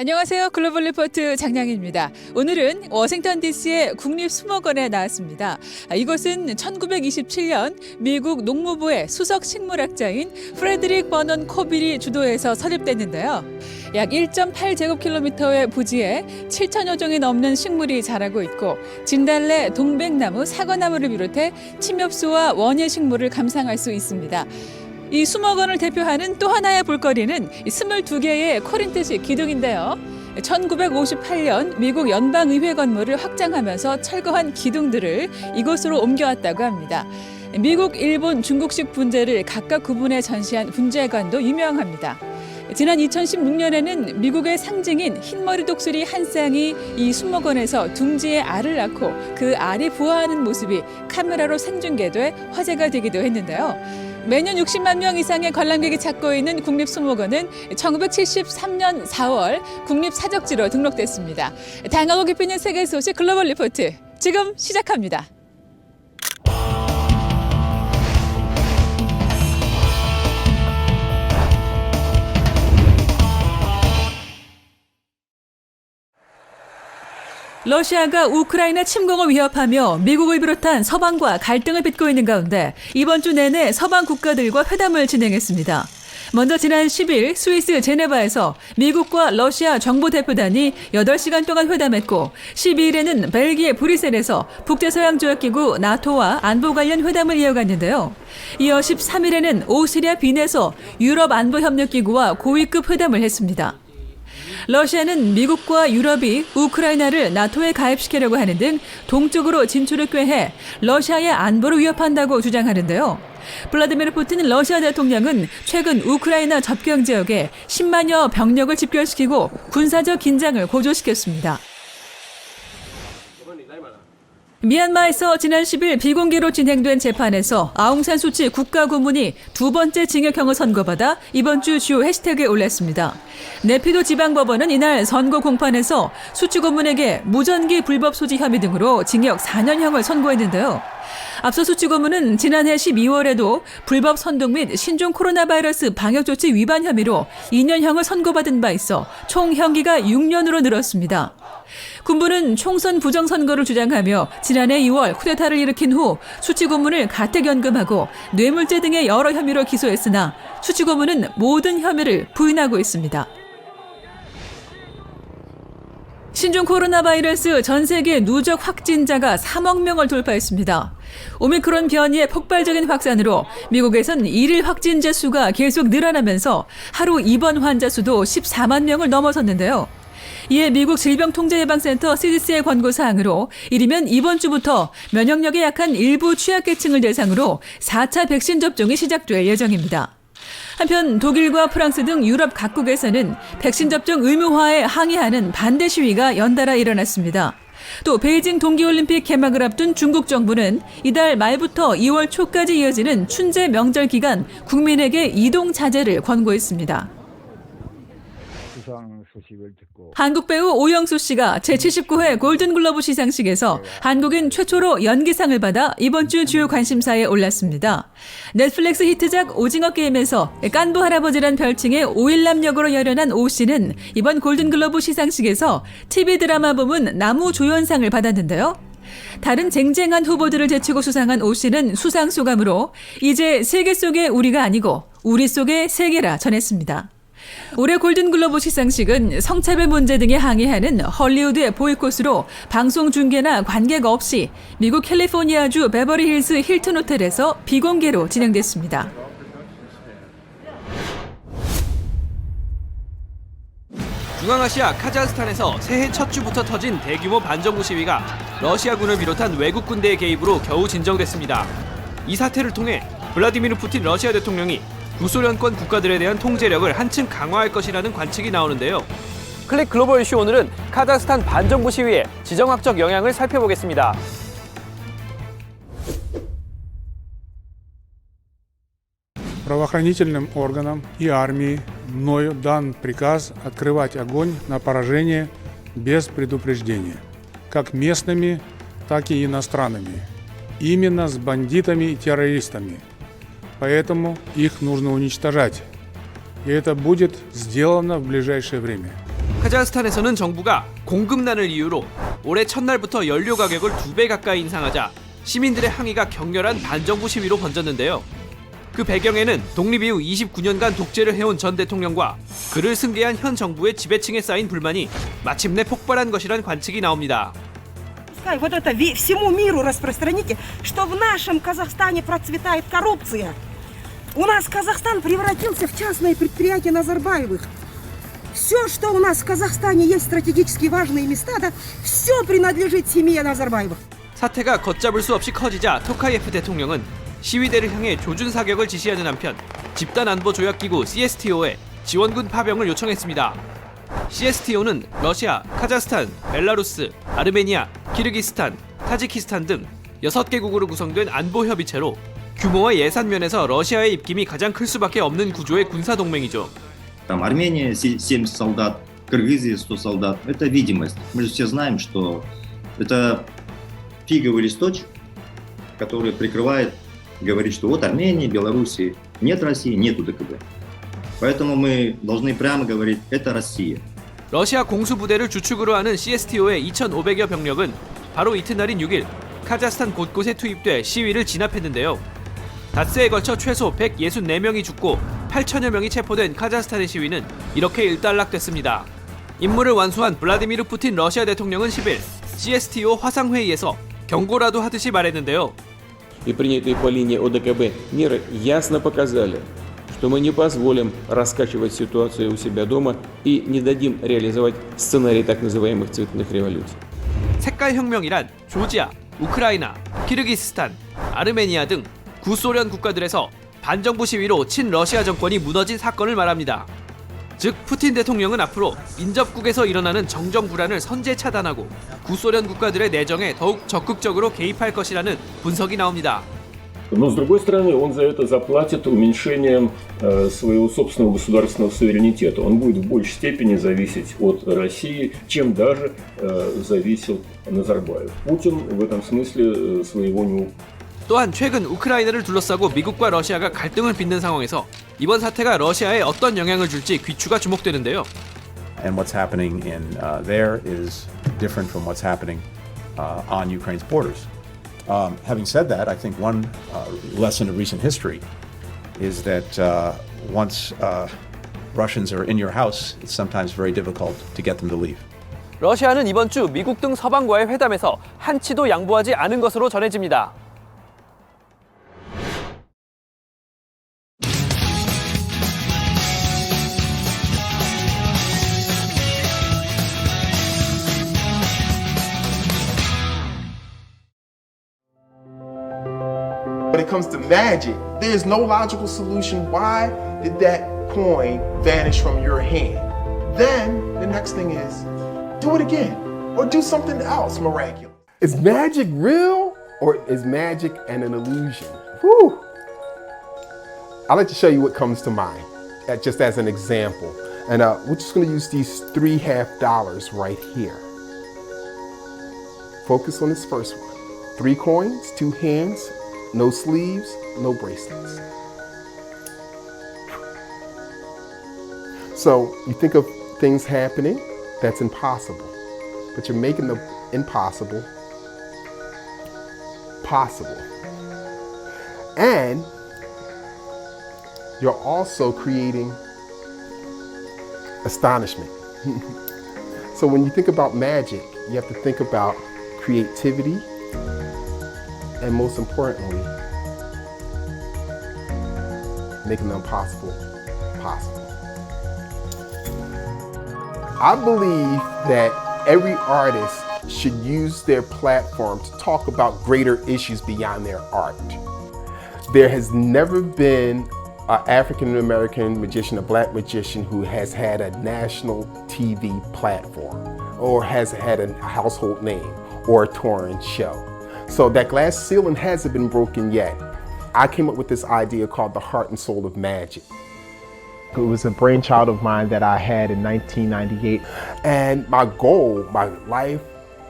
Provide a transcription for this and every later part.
안녕하세요. 글로벌 리포트 장량입니다. 오늘은 워싱턴 DC의 국립수목원에 나왔습니다. 이곳은 1927년 미국 농무부의 수석 식물학자인 프레드릭 버넌 코빌이 주도해서 설립됐는데요. 약 1.8제곱킬로미터의 부지에 7천여 종이 넘는 식물이 자라고 있고 진달래, 동백나무, 사과나무를 비롯해 침엽수와 원예 식물을 감상할 수 있습니다. 이 수목원을 대표하는 또 하나의 볼거리는 22개의 코린트식 기둥인데요. 1958년 미국 연방의회 건물을 확장하면서 철거한 기둥들을 이곳으로 옮겨왔다고 합니다. 미국, 일본, 중국식 분재를 각각 구분해 전시한 분재관도 유명합니다. 지난 2016년에는 미국의 상징인 흰머리 독수리 한 쌍이 이 수목원에서 둥지에 알을 낳고 그 알이 부화하는 모습이 카메라로 생중계돼 화제가 되기도 했는데요. 매년 60만 명 이상의 관람객이 찾고 있는 국립수목원은 1973년 4월 국립사적지로 등록됐습니다. 다양하고 깊이 있는 세계 소식 글로벌 리포트 지금 시작합니다. 러시아가 우크라이나 침공을 위협하며 미국을 비롯한 서방과 갈등을 빚고 있는 가운데 이번 주 내내 서방 국가들과 회담을 진행했습니다. 먼저 지난 10일 스위스 제네바에서 미국과 러시아 정보대표단이 8시간 동안 회담했고 12일에는 벨기에 브뤼셀에서 북대서양조약기구 나토와 안보 관련 회담을 이어갔는데요. 이어 13일에는 오스트리아 빈에서 유럽안보협력기구와 고위급 회담을 했습니다. 러시아는 미국과 유럽이 우크라이나를 나토에 가입시키려고 하는 등 동쪽으로 진출을 꾀해 러시아의 안보를 위협한다고 주장하는데요. 블라디미르 푸틴 러시아 대통령은 최근 우크라이나 접경 지역에 10만여 병력을 집결시키고 군사적 긴장을 고조시켰습니다. 미얀마에서 지난 10일 비공개로 진행된 재판에서 아웅산 수치 국가고문이 두 번째 징역형을 선고받아 이번 주 주요 해시태그에 올랐습니다. 네피도 지방법원은 이날 선고 공판에서 수치 고문에게 무전기 불법 소지 혐의 등으로 징역 4년형을 선고했는데요. 앞서 수치 고문은 지난해 12월에도 불법 선동 및 신종 코로나 바이러스 방역 조치 위반 혐의로 2년형을 선고받은 바 있어 총 형기가 6년으로 늘었습니다. 군부는 총선 부정선거를 주장하며 지난해 2월 쿠데타를 일으킨 후 수치 고문을 가택연금하고 뇌물죄 등의 여러 혐의로 기소했으나 수치 고문은 모든 혐의를 부인하고 있습니다. 신종 코로나 바이러스 전 세계 누적 확진자가 3억 명을 돌파했습니다. 오미크론 변이의 폭발적인 확산으로 미국에선 일일 확진자 수가 계속 늘어나면서 하루 입원 환자 수도 14만 명을 넘어섰는데요. 이에 미국 질병통제예방센터 CDC의 권고사항으로 이르면 이번 주부터 면역력이 약한 일부 취약계층을 대상으로 4차 백신 접종이 시작될 예정입니다. 한편 독일과 프랑스 등 유럽 각국에서는 백신 접종 의무화에 항의하는 반대 시위가 연달아 일어났습니다. 또 베이징 동계올림픽 개막을 앞둔 중국 정부는 이달 말부터 2월 초까지 이어지는 춘제 명절 기간 국민에게 이동 자제를 권고했습니다. 한국 배우 오영수 씨가 제79회 골든글러브 시상식에서 한국인 최초로 연기상을 받아 이번 주 주요 관심사에 올랐습니다. 넷플릭스 히트작 오징어 게임에서 깐부 할아버지란 별칭의 오일남 역으로 열연한 오 씨는 이번 골든글러브 시상식에서 TV 드라마 부문 나무조연상을 받았는데요. 다른 쟁쟁한 후보들을 제치고 수상한 오 씨는 수상 소감으로 이제 세계 속의 우리가 아니고 우리 속의 세계라 전했습니다. 올해 골든글로브 시상식은 성차별 문제 등에 항의하는 헐리우드의 보이콧으로 방송 중계나 관객 없이 미국 캘리포니아주 베버리힐스 힐튼 호텔에서 비공개로 진행됐습니다. 중앙아시아 카자흐스탄에서 새해 첫 주부터 터진 대규모 반정부 시위가 러시아군을 비롯한 외국 군대의 개입으로 겨우 진정됐습니다. 이 사태를 통해 블라디미르 푸틴 러시아 대통령이 구소련권 국가들에 대한 통제력을 한층 강화할 것이라는 관측이 나오는데요. 클릭 글로벌 이슈 오늘은 카자흐스탄 반정부 시위의 지정학적 영향을 살펴보겠습니다. Правоохранительным органам и армии мною дан приказ открывать огонь на поражение без предупреждения, как местными, так и иностранными, именно с бандитами и террористами. Поэтому их нужно уничтожать. И это будет сделано в ближайшее время. 카자흐스탄에서는 정부가 공급난을 이유로 올해 첫날부터 연료 가격을 2배 가까이 인상하자 시민들의 항의가 격렬한 반정부 시위로 번졌는데요. 그 배경에는 독립 이후 29년간 독재를 해온 전 대통령과 그를 승계한 현 정부의 지배층에 쌓인 불만이 마침내 폭발한 것이란 관측이 나옵니다. Вот это всему миру распространите, что в нашем Казахстане процветает коррупция. У нас Казахстан превратился в частное предприятие Назарбаевых. Все, что у нас в Казахстане есть стратегически важные места, да, все принадлежит семье Назарбаевых. 사태가 걷잡을 수 없이 커지자 토카예프 대통령은 시위대를 향해 조준 사격을 지시하는 한편 집단안보조약기구 CSTO에 지원군 파병을 요청했습니다. CSTO는 러시아, 카자흐스탄, 벨라루스, 아르메니아, 키르기스탄, 타지키스탄 등 6개국으로 구성된 안보협의체로 규모와 예산 면에서 러시아의 입김이 가장 클 수밖에 없는 구조의 군사동맹이죠. Там Армения 70 солдат, Кыргызия 100 солдат. Это видимость. Мы же все знаем, что это фиговый листочек, который прикрывает, говорит, что вот Армения, Белоруссия, нет России, нету ДКБ. Поэтому мы должны прямо говорить, это Россия. 러시아 공수부대를 주축으로 하는 CSTO의 2,500여 병력은 바로 이튿날인 6일 카자흐스탄 곳곳에 투입돼 시위를 진압했는데요. 닷새에 걸쳐 최소 164명이 죽고 8천여 명이 체포된 카자흐스탄의 시위는 이렇게 일단락됐습니다. 임무를 완수한 블라디미르 푸틴 러시아 대통령은 10일 CSTO 화상회의에서 경고라도 하듯이 말했는데요. И принятые по линии ОДКБ меры ясно показали, что мы не позволим раскачивать ситуацию у себя дома и не дадим реализовать сценарий так называемых цветных революций. 색깔혁명이란 조지아, 우크라이나, 키르기스탄, 아르메니아 등 구소련 국가들에서 반정부 시위로 친러시아 정권이 무너진 사건을 말합니다. 즉 푸틴 대통령은 앞으로 인접국에서 일어나는 정정 불안을 선제 차단하고 구소련 국가들의 내정에 더욱 적극적으로 개입할 것이라는 분석이 나옵니다. Но, с другой стороны, он за это заплатит уменьшением своего собственного государственного суверенитета. Он будет в большей степени зависеть от России, чем даже зависел Назарбаев. Путин в этом смысле своего не... 또한 최근 우크라이나를 둘러싸고 미국과 러시아가 갈등을 빚는 상황에서 이번 사태가 러시아에 어떤 영향을 줄지 귀추가 주목되는데요. And what's happening in there is different from what's happening on Ukraine's borders. Having said that, I think one lesson of recent history is that once Russians are in your house, it's sometimes very difficult to get them to leave. 러시아는 이번 주 미국 등 서방과의 회담에서 한치도 양보하지 않은 것으로 전해집니다. When it comes to magic, there's no logical solution. Why did that coin vanish from your hand? Then the next thing is, do it again or do something else miraculous. Is magic real or is magic an illusion? Whew. I'd like to show you what comes to mind, just as an example. And we're just going to use these $3 half right here. Focus on this first one. 3 coins, 2 hands, no sleeves, no bracelets. So you think of things happening that's impossible, but you're making the impossible possible. And you're also creating astonishment. So when you think about magic, you have to think about creativity, and most importantly, making the impossible possible. I believe that every artist should use their platform to talk about greater issues beyond their art. There has never been an African-American magician, a black magician, who has had a national TV platform or has had a household name or a touring show. So that glass ceiling hasn't been broken yet. I came up with this idea called the heart and soul of magic. It was a brainchild of mine that I had in 1998. And my goal, my life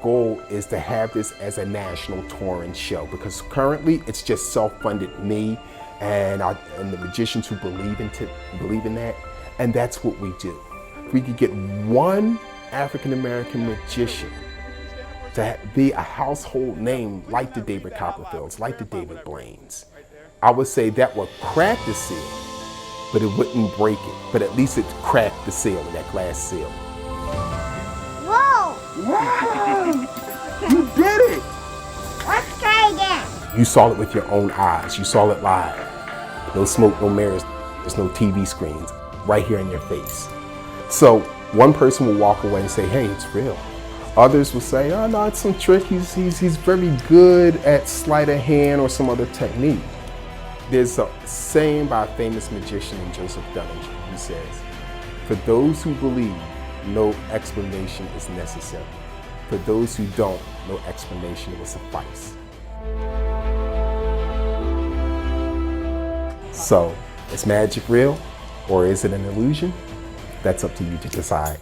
goal, is to have this as a national touring show, because currently it's just self-funded me and the magicians who believe in that, and that's what we do. If we could get one African American magician to be a household name like the David Copperfields, like the David Blaines, I would say that would crack the seal, but it wouldn't break it. But at least it cracked the seal, that glass seal. Whoa! Wow! You did it! Let's try again. You saw it with your own eyes. You saw it live. No smoke, no mirrors, there's no TV screens, right here in your face. So one person will walk away and say, hey, it's real. Others will say, oh no, it's some trick. He's very good at sleight of hand or some other technique. There's a saying by a famous magician named Joseph Dunninger. He says, for those who believe, no explanation is necessary. For those who don't, no explanation will suffice. So, is magic real or is it an illusion? That's up to you to decide.